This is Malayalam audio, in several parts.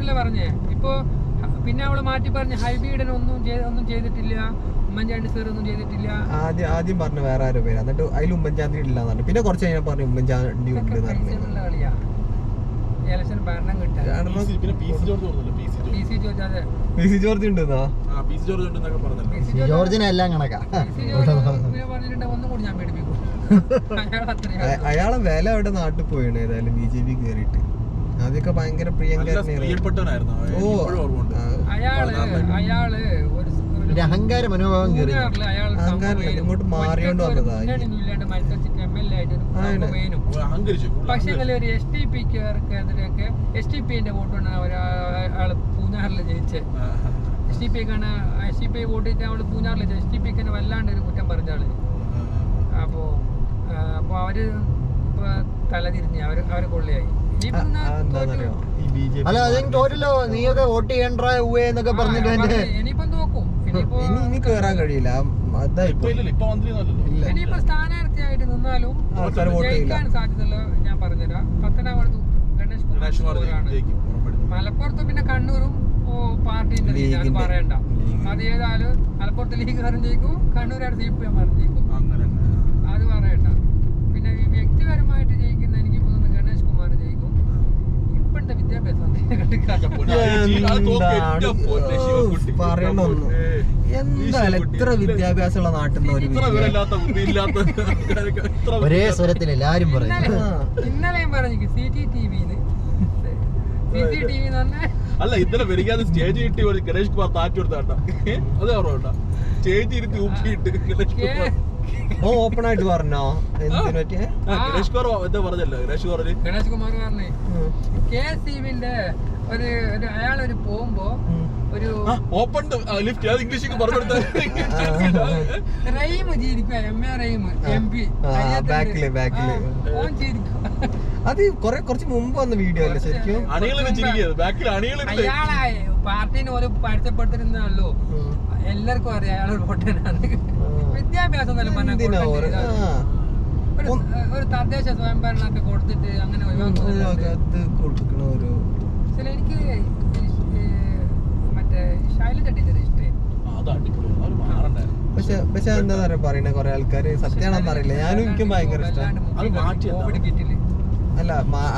അതല്ലേ പറഞ്ഞേ. ഇപ്പൊ പിന്നെ അവള് മാറ്റി പറഞ്ഞ് ഹൈബീഡൻ ഒന്നും ചെയ്തിട്ടില്ല, ഉമ്മൻചാണ്ടി സാർ ഒന്നും ചെയ്തിട്ടില്ല. ആദ്യം പറഞ്ഞു വേറെ ആരോ പേര്, എന്നിട്ട് അതിൽ ഉമ്മൻചാണ്ടി ഇല്ലാന്ന് പറഞ്ഞു. പിന്നെ കുറച്ച് കഴിഞ്ഞാൽ പറഞ്ഞു ഉമ്മൻചാണ്ടി ഉണ്ട്. കളിയാ ഇലക്ഷൻ ഭരണം കിട്ടാൻ. ജോർജ് ഉണ്ടെന്നാ ജോർജിനെല്ലാം കണക്കാ പറഞ്ഞിട്ടുണ്ടെങ്കിൽ ഒന്നും കൂടി ഞാൻ പേടിപ്പിക്കും. അയാളെ വില അവിടെ നാട്ടിൽ പോയാണ് ഏതായാലും BJP കേറിയിട്ട്. ആദ്യമൊക്കെ ഭയങ്കര പ്രിയങ്കരനായിരുന്നു. അയാള് ഒരു അഹങ്കാര മനോഭാവം കയറി. ഇങ്ങോട്ട് മാറിയോണ്ട് വന്നതാ. പക്ഷെ ഒരു STPക്കെതിരെയൊക്കെ STPന്റെ വോട്ടാണ് ആള് പൂഞ്ഞാറിൽ ജയിച്ചത്. STP വോട്ട് ചെയ്തിട്ട് അവള് പൂഞ്ഞാറിൽ STPക്ക് തന്നെ വല്ലാണ്ട് ഒരു കുറ്റം പറഞ്ഞ ആള്. അപ്പൊ അവര് തലതിരിഞ്ഞ് അവര് കൊള്ളിയായി. അല്ല അതിന് തോറ്റല്ലോ, നീയൊക്കെ വോട്ട് ചെയ്യണ്ട എന്നൊക്കെ പറഞ്ഞിട്ട് ഇനിയിപ്പം നോക്കും. ഇനി കേറാൻ കഴിയില്ല. ഇനിയിപ്പോ സ്ഥാനാർത്ഥിയായിട്ട് നിന്നാലും ജയിക്കാൻ സാധ്യതയുള്ള ഞാൻ പറഞ്ഞുതരാം. പത്തനാപുരത്ത് ഗണേഷ് കുമാറാണ്. മലപ്പുറത്ത് പിന്നെ കണ്ണൂരും പാർട്ടിന്റെ അത് പറയണ്ട. അത് ഏതായാലും മലപ്പുറത്ത് ലീഗുകാരും ജയിക്കും, കണ്ണൂരായിട്ട് CPM ജയിക്കും, അത് പറയണ്ട. പിന്നെ വ്യക്തിപരമായിട്ട് ജയിക്കുന്ന എനിക്ക് തോന്നുന്നു ഗണേഷ് കുമാർ ജയിക്കും. ഇപ്പോഴത്തെ വിദ്യാഭ്യാസം പറയണൊന്നും എന്തായാലും എത്ര വിദ്യാഭ്യാസമുള്ള നാട്ടിൽ നിന്ന് ഒരേ സ്വരത്തിൽ എല്ലാരും പറയും. ഇന്നലെയും പറഞ്ഞു CCTV അല്ല ഇന്നലെ വരികാതെ സ്റ്റേജ് കിട്ടി ഗണേഷ് കുമാർ താറ്റി കൊടുത്താണ്ട. അത് ഓർമ്മ സ്റ്റേജ് ഇരുത്തി ഊക്കിയിട്ട് ഗണേഷ് കുമാർ ഓപ്പൺ ആയിട്ട് പറഞ്ഞോ ഗണേഷ് കുമാർ എന്താ പറഞ്ഞല്ലോ. ഗണേഷ് കുമാർ പറഞ്ഞു KSTVന്റെ ഒരു അയാളൊരു പോകുമ്പോ ഒരു ഓപ്പൺ ലിഫ്റ്റ് ഇംഗ്ലീഷ് പറഞ്ഞു കൊടുത്താൽ റഹീം ചിരിക്കും. MA റഹീം MP ഓൻ ചിരിക്കും. അത് കുറച്ച് മുമ്പ് വന്ന വീഡിയോ അല്ലേ ശരിക്കും. അയാളെ പാർട്ടിനെ ഓരോ പരസ്യപ്പെടുത്തിരുന്നല്ലോ. എല്ലാവർക്കും അറിയാം അയാളൊരു വോട്ടറാണ്. വിദ്യാഭ്യാസം ഒരു തദ്ദേശ സ്വയംഭരണമൊക്കെ കൊടുത്തിട്ട് അങ്ങനെ കൊടുക്കണ ഒരു എനിക്ക് മറ്റേ ശൈലജ ടീച്ചർ ഇഷ്ടേ. പക്ഷെ എന്താ പറയുന്നത് കൊറേ ആൾക്കാര് സത്യമാണെന്ന് അറിയില്ല. ഞാനും എനിക്കും ഭയങ്കര ഇഷ്ടമാണ്. അല്ല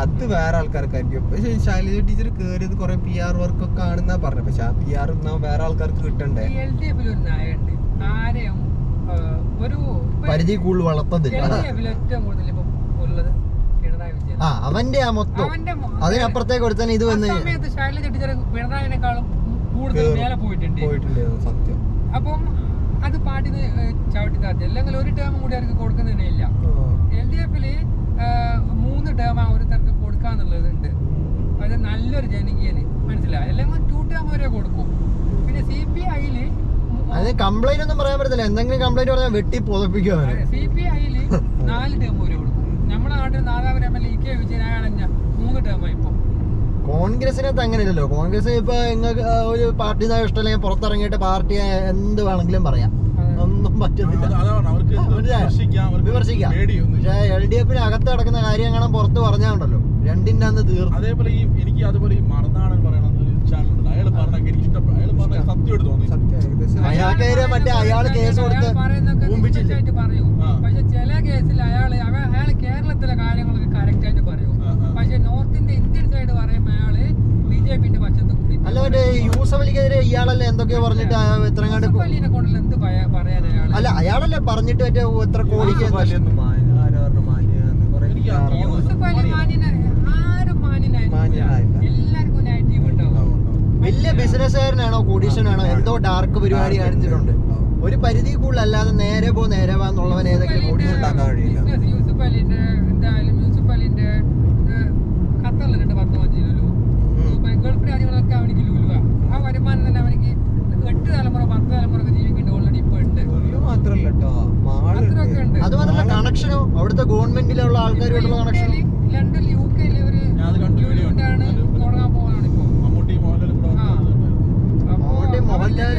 അത് വേറെ ആൾക്കാർക്കായിരിക്കും. പക്ഷെ ശൈലജ ടീച്ചർ കേറിയത് കുറെ PR വർക്കൊക്കെ ആണെന്നാ പറഞ്ഞത്. പക്ഷെ ആ PR വേറെ ആൾക്കാർക്ക് കിട്ടണ്ടേ. LDF ഒരു നയുണ്ട്, ആരെയും ഒരു പരിധി കൂടുതൽ വളർത്തതില്ല. ഏറ്റവും കൂടുതൽ ഇപ്പൊ ഉള്ളത് പിണറായി വിജയൻ. അവന്റെ ആ മൊത്തം അതിനപ്പുറത്തേക്ക് കൊടുത്താൽ ഇത് വന്ന് സമയത്ത് ശൈലജ ടീച്ചർ പിണറായിനേക്കാളും കൂടുതൽ മേലെ പോയിട്ടുണ്ട് സത്യം. അപ്പം അത് പാട്ടിന് ചവിട്ടി താത്തി. അല്ലെങ്കിൽ ഒരു ടേം കൂടി അവർക്ക് കൊടുക്കുന്നതന്നെ ഇല്ല. LDFല് 3 ടേം ഓരോരുത്തർക്ക് കൊടുക്കാന്നുള്ളതുണ്ട്. അത് നല്ലൊരു ജനകീയന് മനസ്സിലായി. അല്ലെങ്കിൽ 2 ടേം വരെ കൊടുക്കും. പിന്നെ CPIയില് അത് കംപ്ലൈന്റ് ഒന്നും പറയാൻ പറ്റത്തില്ല. എന്തെങ്കിലും കംപ്ലൈന്റ് പറഞ്ഞാൽ വെട്ടി പുതപ്പിക്കും. CPIയില് 4 ടേം വരെ കൊടുക്കും. നമ്മുടെ നാട്ടിൽ നാദാപുരം MLA EK വിജയൻ അയാളെ 3 ടേമായി. ഇപ്പൊ കോൺഗ്രസിനകത്ത് അങ്ങനെയല്ലല്ലോ. കോൺഗ്രസ് ഇപ്പൊ നിങ്ങൾക്ക് ഒരു പാർട്ടി ഇഷ്ടമല്ലെങ്കിൽ പുറത്തിറങ്ങിയിട്ട് പാർട്ടിയെ എന്ത് വേണമെങ്കിലും പറയാം, ഒന്നും പറ്റത്തില്ല, വിമർശിക്കാം. പക്ഷെ LDFന് അകത്ത് കിടക്കുന്ന കാര്യം കാണാൻ പുറത്ത് പറഞ്ഞാണ്ടല്ലോ രണ്ടിന്റെ അന്ന് തീർന്നു. അതേപോലെ എനിക്ക് അതുപോലെ ഈ മറന്നാടൻ പറയണ ചാനലുണ്ട്. അയാൾ പറഞ്ഞൊക്കെ എനിക്ക് ഇഷ്ടപ്പെട്ടു. അയാൾ പറഞ്ഞ സത്യം എടുത്തു തോന്നി. അയാൾക്കെതിരെ മറ്റേ അയാള് കേസ് കൊടുത്ത് പറയൂ. പക്ഷെ ചില കേസിൽ അയാള് കേരളത്തിലെ കാര്യങ്ങളൊക്കെ കറക്റ്റ് ആയിട്ട് പറയൂ. പക്ഷെ ഇന്ത്യൻ സൈഡ് പറയുമ്പോ അയാള് BJPന്റെ പക്ഷത്ത് കൂടി. അല്ല മറ്റേ യൂസഫ് അലിക്കെതിരെ ഇയാളല്ലേ എന്തൊക്കെയോ പറഞ്ഞിട്ട് എത്രങ്ങാണ്ട് കൊണ്ടുള്ള എന്ത് പറയാൻ അയാൾ. അല്ല അയാളല്ലേ പറഞ്ഞിട്ട് മറ്റേ എത്ര കോടിക്ക് യൂസഫ് അലി ആരും മാന്യനായിരുന്നു. എല്ലാവർക്കും നെഗറ്റീവ് ഉണ്ടാവും. വലിയ ബിസിനസ്സുകാരനാണോ കോടീശ്വരനാണോ എന്തോ ഡാർക്ക് പരിപാടി കാണിച്ചിട്ടുണ്ട്. ഒരു പരിധി കൂടുതൽ അല്ലാതെ നേരെ എന്നുള്ളവൻ ഏതെങ്കിലും യൂസഫ് അലിന്റെ എന്തായാലും യൂസഫ് അലിന്റെ ഖത്തറിലുണ്ട് 10 ലുലു. ഗൾഫ് രാജ്യങ്ങളൊക്കെ അവനിക്ക് ലുലുവ. ആ വരുമാനം തന്നെ അവനിക്ക് 8 തലമുറ 10 തലമുറ ജീവിക്കുന്നുണ്ട്. ഓൾറെഡി ഇപ്പൊ ഉണ്ട്. അത് മാത്രമല്ല കണക്ഷനോ അവിടുത്തെ ഗവൺമെന്റിലുള്ള ആൾക്കാരുമായിട്ടുള്ള കണക്ഷൻ. ലണ്ടൻ UK ഒരു തുടങ്ങാൻ പോകാനാണ് ഇപ്പൊ. മമ്മൂട്ടി മോഹൻലാൽ